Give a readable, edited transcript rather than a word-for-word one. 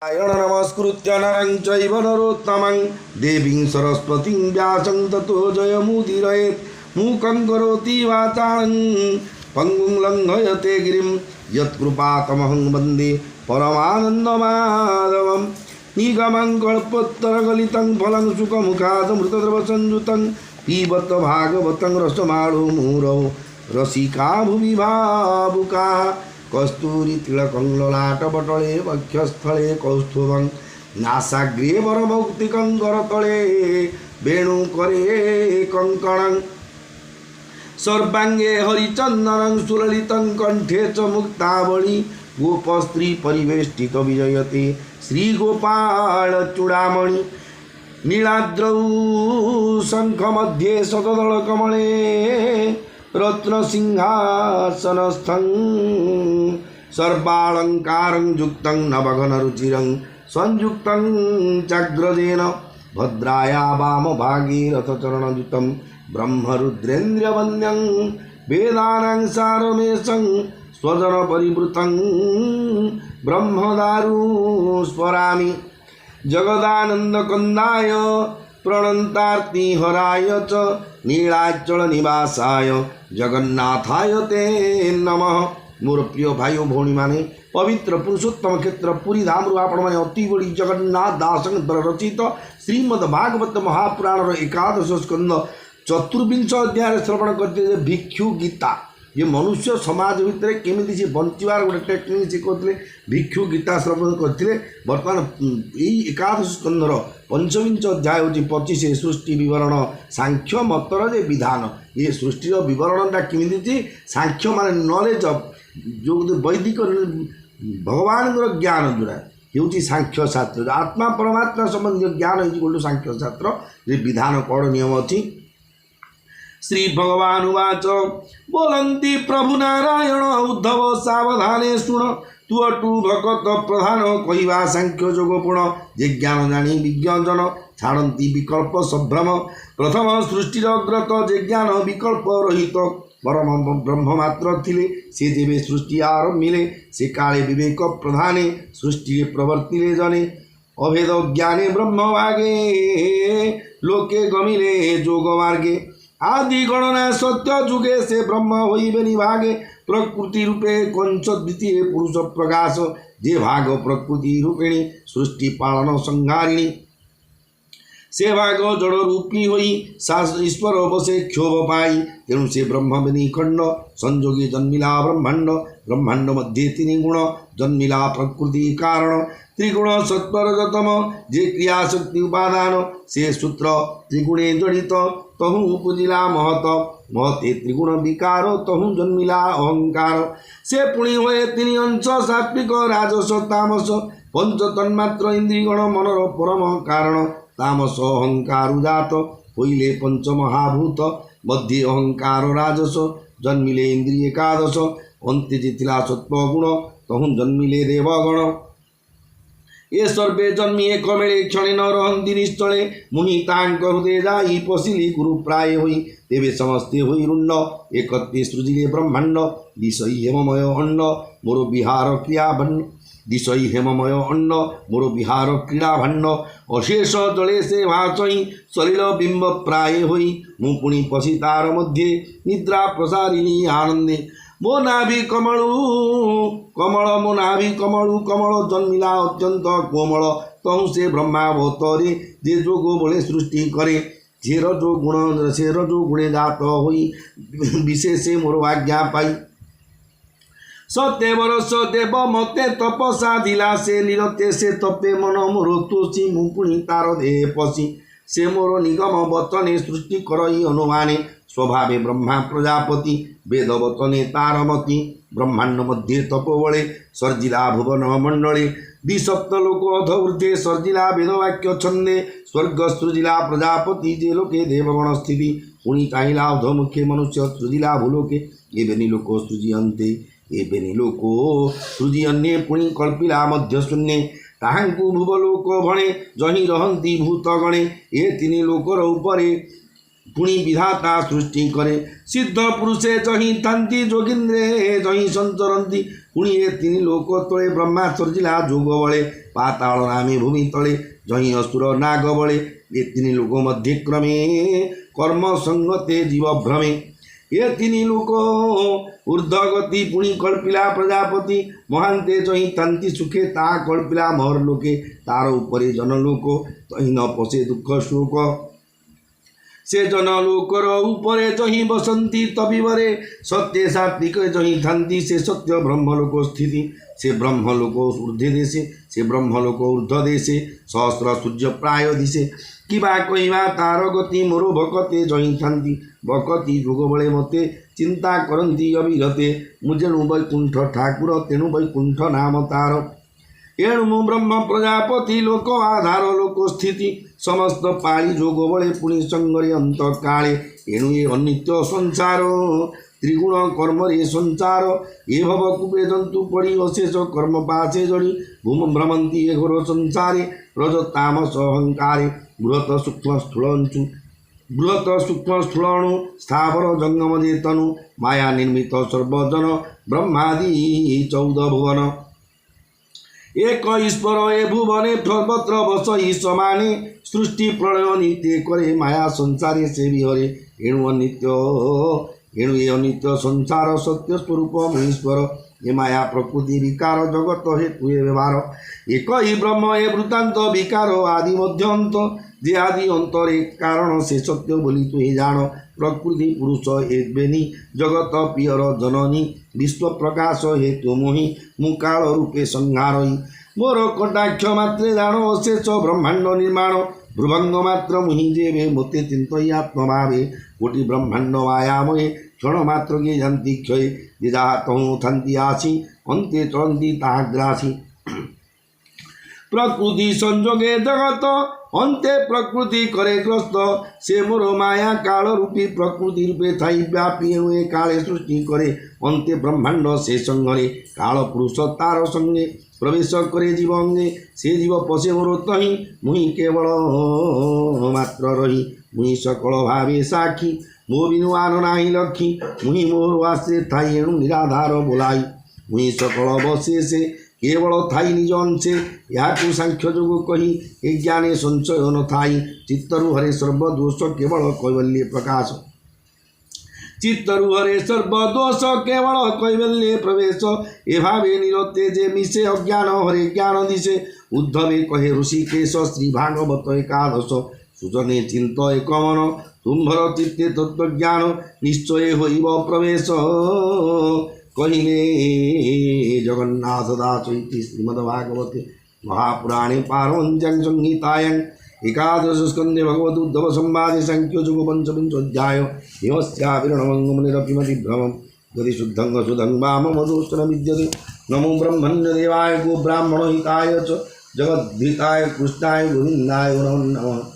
नारायण नमस्कृत्य नरं चैव नरोत्तमं देवीं सरस्वतीं व्यासं ततो जयमुदीरयेत् मूकं करोति वाचालं पङ्गुं लङ्घयते गिरिं यत्कृपातमहं वन्दे परमानन्दमाधवं निगमं कल्पोत्तरगलितं फलं सुखमुखादमृतद्रवसंयुतं पिबत भागवतं रसमाणो मुहुरौ रसिका भुवि भावुकाः कस्तूरी तिलकं ललाटपटले वक्षस्थले कौस्तुभं नासाग्रे वरमौक्तिकं करतले वेणुकरे कङ्कणं सर्वाङ्गे हरिचन्दनं सुललितं कण्ठे च मुक्तावळी गोपस्त्री परिवेष्टित विजयते श्रीगोपालचूडामणि नीलाद्रौ शङ्खमध्ये शतदलकमले रत्नसिंहासनस्थं सर्वालङ्कारं युक्तं नवघनरुचिरं संयुक्तं चाग्रजेन भद्राया वामभागे रथचरणयुतं ब्रह्मरुद्रेन्द्रवन्द्यं वेदानां सारमेशं स्वजनपरिवृतं ब्रह्मदारु स्मरामि जगदानन्दकन्दाय प्रणन्तार्तिहराय च नीलाचलनिवासाय जगन्नाथाय ते नमः। मोर प्रिय भाई और भौणी माने पवित्र पुरुषोत्तम क्षेत्र पुरी धाम आपण मैंने अति बड़ी जगन्नाथ दासंग द्वारा रचित श्रीमद्भागवत महापुराण एकादश स्कंद चतुर्विंश अध्याय श्रवण करते भिक्षु गीता ये मनुष्य समाज भितर केमी सी बंचार गोटे टेक्निक से कहते भिक्षु गीता श्रवण करते बर्तमान यही एकादश स्कंदर पंचविंश अध्याय हूँ 25 सृष्टि बरण सांख्य मतर जे विधान ये सृष्टिर बरणटा केमी सांख्य मान नॉलेज ऑफ जो वैदिक भगवान ज्ञान जोड़ा हूँ सांख्य शास्त्र आत्मा परमात्मा संबंधी ज्ञान हो सांख्य शास्त्र विधान कौन नियम अच्छी श्री भगवान उवाच बोलंती प्रभु नारायण उद्धव सावधाने शुण तु अटु भगत प्रधान कहवा सांख्य जोग पुण जे ज्ञान जानी विज्ञजन छाड़ती विकल्प संभ्रम प्रथम सृष्टिर अग्रत जे ज्ञान विकल्प रहित परम ब्रह्म मात्र थिले से जेबे सृष्टि आरंभिले से काले विवेक प्रधाने सृष्टि प्रवर्तिले जने अभेद ज्ञाने ब्रह्म वागे लोके गमिले जोग मार्गे आदि गणना सत्य जुगे से ब्रह्म होइबे निभागे प्रकृति रूपे कंच द्वितीय पुरुष प्रकाश जे भाग प्रकृति रूपिणी सृष्टि पालन संहारिणी से भाग जड़ रूपी होई ईश्वर बसे क्षोभ पाई तेणु से ब्रह्म खंड संयोगी जन्मिला ब्रह्मांड ब्रह्मांड मध्ये तीन गुण जन्मिला प्रकृति कारण त्रिगुण सत्वर जतम जे क्रियाशक्ति उपादान से सूत्र त्रिगुणे जड़ित तहु पूजिला महत महते त्रिगुण विकार तहु जन्मिला अहंकार से पुणी हुए तीन अंश सात्विक राजस तामस पंच तन्मात्र इंद्रियगण मनर परम कारण तामस अहंकार जात होइले पंच महाभूत मध्ये अहंकार राजस जन्मिले इंद्रिय एकादश अंत्य जिथिला सत्वगुण तहु जन्मिले देवगण ये सर्वे जन्मी एक मेले क्षण न रहती निश्चले मुनि तांक हृदय जाई पशिली गुरु प्राय होई तेबे समस्ते होई रुंड एकत्वे सृजिले ब्रह्मांड दिशई हेममय अंड मोर विहार क्रिया भंड दिशई हेममय अंड मोर विहार क्रीड़ा भंड अशेष जले से भाषई सलिल बिंब प्राय होई मुपुणी पशि तार मध्ये निद्रा प्रसारिणी आनंदे मो नाभि कमलू कमल मो नाभि कमलू कमल जन्मिला अत्यंत कोमल तहु से ब्रह्मावतरे जे जोग बोले सृष्टि करे शेर जो गुणे जात होई विशेष मोर आज्ञा पाई सत्य बरस देव मते तपसा दिला से निरते से तपे मन मोर तोषी मुपुणी तार दे पशी से मोर निगम वचने सृष्टि करई अनुमाने स्वभावे ब्रह्मा प्रजापति वेद वचने तारमती ब्रह्मांड मध्ये तपोबले सर्जिला भुवन मंडले द्विसप्त लोक अध ऊर्ध्वे सर्जिला वेदवाक्य छंदे स्वर्ग सृजिला प्रजापति जे लोके देवगण स्थिति पुणी चाहिला अधमुखे मनुष्य सृजिला भूलोके एवं लोक सृजियन्ते एवं लोको सृजियन्ये पुणी कल्पिला मध्य शून्ये ताहांकु भुवलोक भणे जही रहंती भूतगणे ए तीन लोकर उपरे पुणी विधाता सृष्टि करे सिद्ध पुरुषे जही थांती जोगिंद्रे जही संचरती पुणी ए तीन लोक तले ब्रह्मा सर्जिला जोग बले पाताल नामे भूमि तले जही असुर नाग बले ये तीन लोक मध्य क्रमे कर्म संगते जीव भ्रमे ये तीन लोक ऊर्ध्वगति पुणी कल्पिला प्रजापति महांते जही तांति सुखे ता कल्पिला महर लोके तार उपरे जनलोक तही न पशे दुख शोक से जनलोकर उपरे जही बसंती तबिवरे सत्य सात्विक जही थांती से सत्य ब्रह्मलोक स्थिति से ब्रह्मलोक ऊर्ध्व देशे से ब्रह्मलोक ऊर्ध्व देशे सहस्र सूर्य प्राय दिशे किबा कहवा तार गति मोर भकते जही थांती भकति जोग बले मते चिंता करती अविरते मुझेणु वैकुंठ ठाकुर तेणु वैकुंठ नाम तार एणु मु ब्रह्म प्रजापति लोक आधार लोक स्थिति समस्त पाळी जोग बले पुणी संगरे अंत काले एणु ये अनित्य संसार त्रिगुण कर्म रे संसार ये भव कुपे जंतु पड़ी अशेष कर्म पाचे जड़ी भूम भ्रमंती ये घोर संसारे रज तामस अहंकारे बृहत सूक्ष्म स्थूलंचु बृहत सूक्ष्म स्थूलणु स्थावर जंगम तनु माया निर्मित सर्वजन ब्रह्मादि 14 भुवन एक ईश्वर ए भुवने सर्वत्र बसई समाने सृष्टि प्रलय नित्य करे माया संसारे से विहरे एणु अनित्य एणु ये अनित्य संसार सत्य स्वरूप महेश्वर ये माया प्रकृति विकार जगत हेतु ये व्यवहार एक ही ब्रह्म ए वृत्तांत विकार आदि मध्यंत जे आदि अंतरे कारण से सत्य बोली तु जान प्रकृति पुरुष एक बेनी जगत पियर जननी विश्व प्रकाश हेतु मोहि मुकाल रूपे संहारई मोर कटाक्ष मात्रे जान अशेष ब्रह्मांड निर्माण भ्रुभंग मात्र मुहि जेवे मते चिंतई आत्मभावे कोटि ब्रह्मांड मायामये क्षण मात्र के जानती क्षय जे जहाँ तहु थांती आसी अंते चलती ताग्रासी प्रकृति संजोगे जगत अंते प्रकृति करे ग्रस्त से मोर माया काल रूपी प्रकृति रूपे थाई व्यापी हुए काले सृष्टि करे अंते ब्रह्मांड से संघरे काल पुरुष तार संगे प्रवेश करे जीव अंगे से जीव पशे मोर तही मुहि केवल मात्र रही मुहि सकल भावे साक्षी मो बिनु आन नाही लखी मुहि मोर आश्रे थाई एणु निराधार बोलाई मुहि सकल बसे से केवल थाई निज अंशे या सांख्य जोग कही ज्ञाने संशय न थाई चित्तरु हरे सर्वदोष केवल कैवल्य प्रकाश चित्तरु हरे सर्वदोष केवल कैवल्य प्रवेश ए भावे निरते जे मिसे अज्ञान हरे ज्ञान दिशे उद्धवे कहे ऋषिकेश श्री भागवत एकादश सुजने चिंत एकमन तुम्भर चित्ते तत्वज्ञान निश्चय होइब प्रवेश कहिले जगन्नाथ दास श्रीमद्भागवते महापुराणे पारमहंस्यां संहितायां एकादश स्कंदे भगवत उद्धव संवादे सांख्य युग पंचविंशोऽध्याय हिमस्याविरणमंगमनिरपिमति भ्रमं यदि शुद्धं सुधं वाम मधुस्तन विद्यते नमो ब्रह्मण्य देवाय गो ब्राह्मण हिताय च जगद्धिताय कृष्णाय गोविन्दाय नमो नमः।